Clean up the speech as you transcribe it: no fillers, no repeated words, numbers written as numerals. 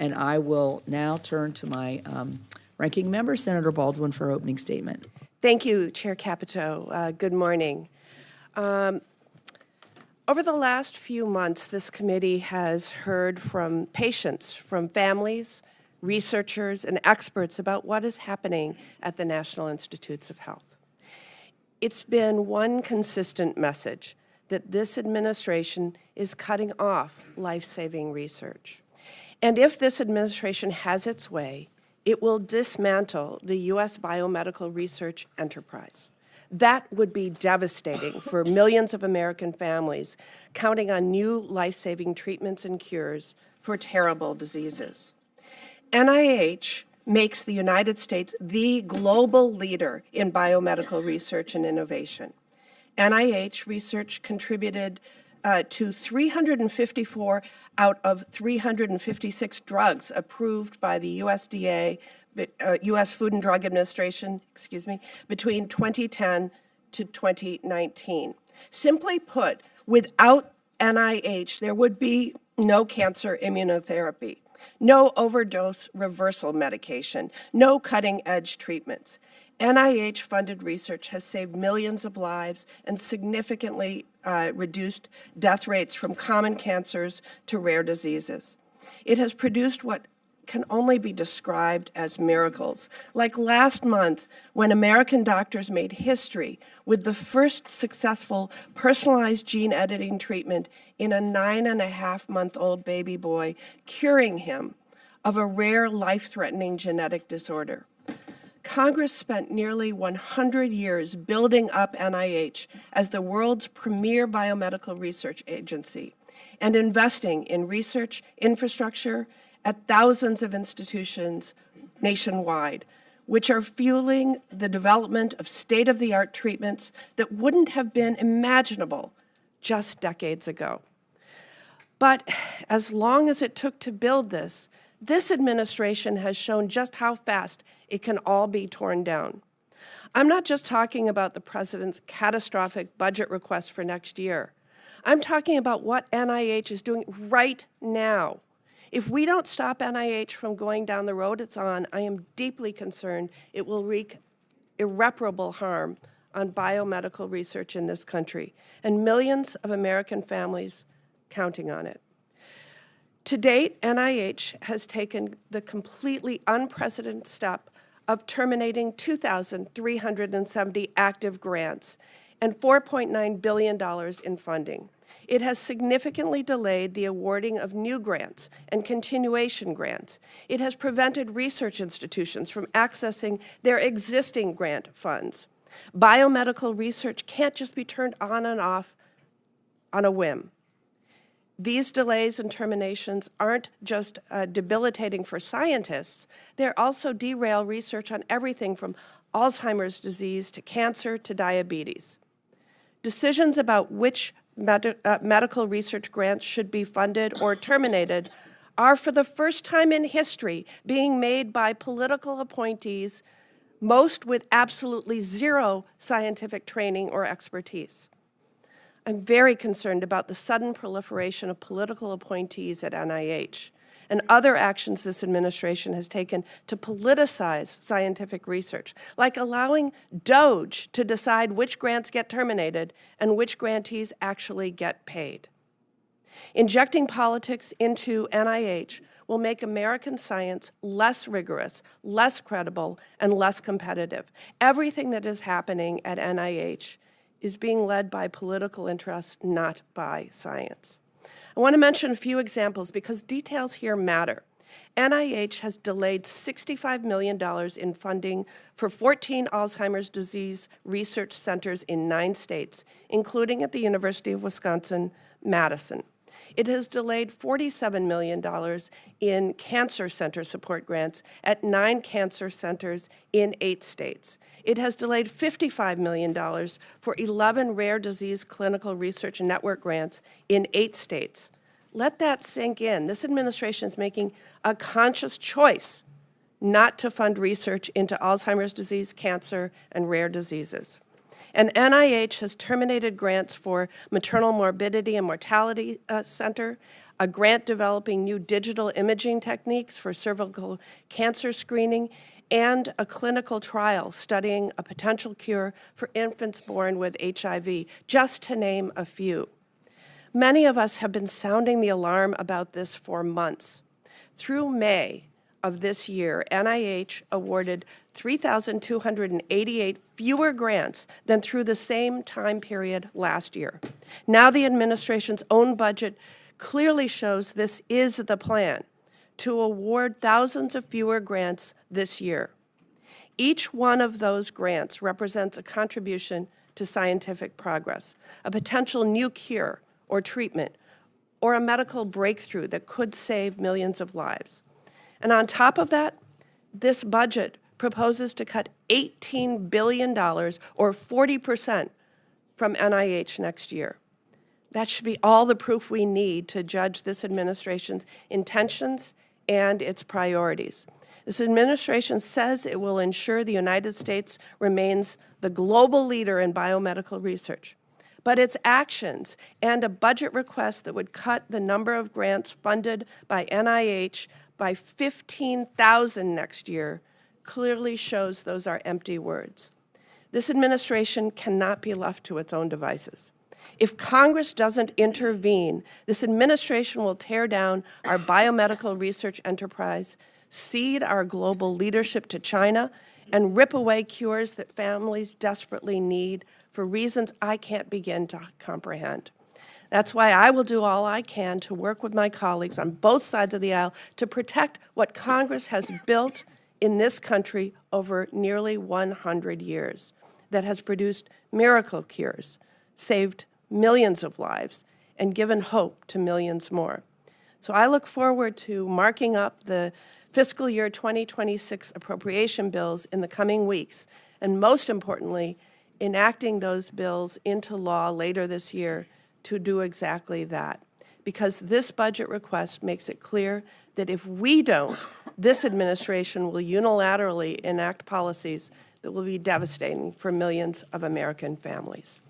And I will now turn to my ranking member, Senator Baldwin, for opening statement. Thank you, Chair Capito. Good morning. Over the last few months, this committee has heard from patients, from families, researchers, and experts about what is happening at the National Institutes of Health. It's been one consistent message that this administration is cutting off life-saving research. And if this administration has its way, it will dismantle the U.S. biomedical research enterprise. That would be devastating for millions of American families counting on new life-saving treatments and cures for terrible diseases. NIH makes the United States the global leader in biomedical research and innovation. NIH research contributed to 354 out of 356 drugs approved by the USDA, U.S. Food and Drug Administration, between 2010 to 2019. Simply put, without NIH, there would be no cancer immunotherapy, no overdose reversal medication, no cutting-edge treatments. NIH-funded research has saved millions of lives and significantly reduced death rates from common cancers to rare diseases. It has produced what can only be described as miracles, like last month when American doctors made history with the first successful personalized gene editing treatment in a 9.5-month-old baby boy, curing him of a rare life-threatening genetic disorder. Congress spent nearly 100 years building up NIH as the world's premier biomedical research agency and investing in research infrastructure at thousands of institutions nationwide, which are fueling the development of state-of-the-art treatments that wouldn't have been imaginable just decades ago. But as long as it took to build this administration has shown just how fast it can all be torn down. I'm not just talking about the president's catastrophic budget request for next year. I'm talking about what NIH is doing right now. If we don't stop NIH from going down the road it's on, I am deeply concerned it will wreak irreparable harm on biomedical research in this country and millions of American families counting on it. To date, NIH has taken the completely unprecedented step of terminating 2,370 active grants and $4.9 billion in funding. It has significantly delayed the awarding of new grants and continuation grants. It has prevented research institutions from accessing their existing grant funds. Biomedical research can't just be turned on and off on a whim. These delays and terminations aren't just debilitating for scientists, they're also derail research on everything from Alzheimer's disease to cancer to diabetes. Decisions about which medical research grants should be funded or terminated are, for the first time in history, being made by political appointees, most with absolutely zero scientific training or expertise. I'm very concerned about the sudden proliferation of political appointees at NIH and other actions this administration has taken to politicize scientific research, like allowing DOGE to decide which grants get terminated and which grantees actually get paid. Injecting politics into NIH will make American science less rigorous, less credible, and less competitive. Everything that is happening at NIH is being led by political interests, not by science. I want to mention a few examples because details here matter. NIH has delayed $65 million in funding for 14 Alzheimer's disease research centers in 9 states, including at the University of Wisconsin-Madison. It has delayed $47 million in cancer center support grants at 9 cancer centers in 8 states. It has delayed $55 million for 11 rare disease clinical research network grants in 8 states. Let that sink in. This administration is making a conscious choice not to fund research into Alzheimer's disease, cancer, and rare diseases. And NIH has terminated grants for Maternal Morbidity and Mortality Center, a grant developing new digital imaging techniques for cervical cancer screening, and a clinical trial studying a potential cure for infants born with HIV, just to name a few. Many of us have been sounding the alarm about this for months. Through May of this year, NIH awarded 3,288 fewer grants than through the same time period last year. Now the administration's own budget clearly shows this is the plan, to award thousands of fewer grants this year. Each one of those grants represents a contribution to scientific progress, a potential new cure or treatment, or a medical breakthrough that could save millions of lives. And on top of that, this budget proposes to cut $18 billion, or 40%, from NIH next year. That should be all the proof we need to judge this administration's intentions and its priorities. This administration says it will ensure the United States remains the global leader in biomedical research. But its actions and a budget request that would cut the number of grants funded by NIH by 15,000 next year clearly shows those are empty words. This administration cannot be left to its own devices. If Congress doesn't intervene, this administration will tear down our biomedical research enterprise, cede our global leadership to China, and rip away cures that families desperately need for reasons I can't begin to comprehend. That's why I will do all I can to work with my colleagues on both sides of the aisle to protect what Congress has built in this country over nearly 100 years, that has produced miracle cures, saved millions of lives, and given hope to millions more. So I look forward to marking up the fiscal year 2026 appropriation bills in the coming weeks, and most importantly, enacting those bills into law later this year to do exactly that. Because this budget request makes it clear that if we don't, this administration will unilaterally enact policies that will be devastating for millions of American families.